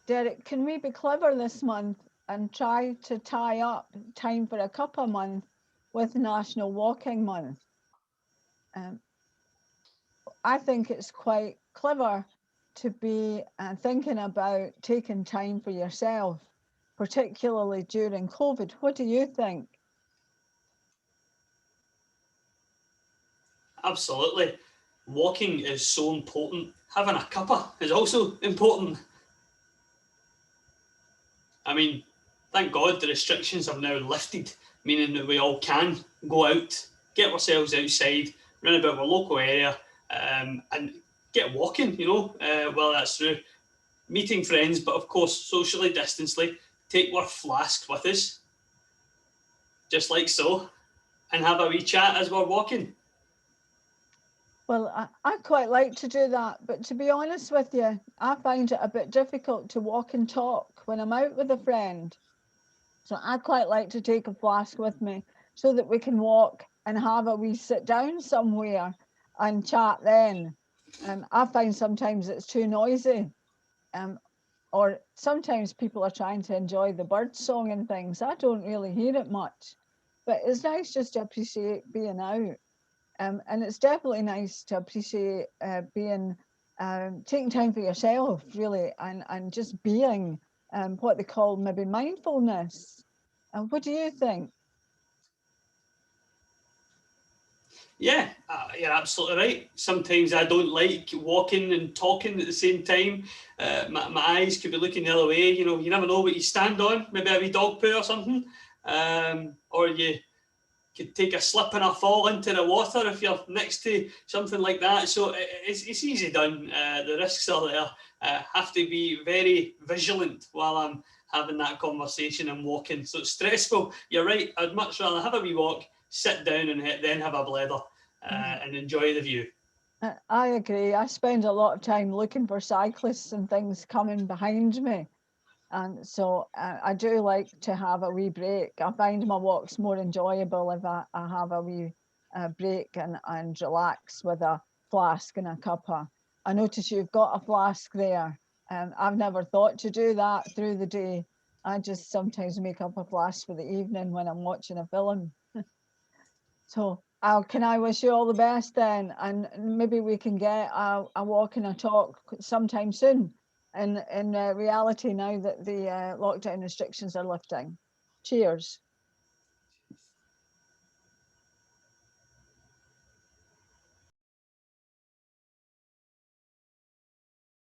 Derek, can we be clever this month and try to tie up time for a Cuppa month with National Walking Month? Um, I think it's quite clever to be thinking about taking time for yourself, particularly during COVID. What do you think? Absolutely. Walking is so important. Having a cuppa is also important. I mean, thank God the restrictions have now lifted, meaning that we all can go out, get ourselves outside, run about our local area, and get walking, whether that's through meeting friends, but of course, socially distantly, take our flask with us, just like so, and have a wee chat as we're walking. Well, I quite like to do that, but to be honest with you, I find it a bit difficult to walk and talk when I'm out with a friend. So I quite like to take a flask with me so that we can walk and have a wee sit down somewhere and chat then. I find sometimes it's too noisy, um, or sometimes people are trying to enjoy the bird song and things. I don't really hear it much, but it's nice just to appreciate being out. And it's definitely nice to appreciate being taking time for yourself, really, and just being what they call maybe mindfulness. What do you think? Yeah, you're absolutely right. Sometimes I don't like walking and talking at the same time. My eyes could be looking the other way. You never know what you stand on. Maybe a wee dog poo or something. Or you could take a slip and a fall into the water if you're next to something like that. So it's easy done. The risks are there. Have to be very vigilant while I'm having that conversation and walking. So it's stressful. You're right. I'd much rather have a wee walk, sit down, and then have a blether and enjoy the view. I agree. I spend a lot of time looking for cyclists and things coming behind me. And so I do like to have a wee break. I find my walks more enjoyable if I have a wee break and relax with a flask and a cuppa. I notice you've got a flask there. I've never thought to do that through the day. I just sometimes make up a flask for the evening when I'm watching a film. So can I wish you all the best then? And maybe we can get a walk and a talk sometime soon in reality now that the lockdown restrictions are lifting. Cheers.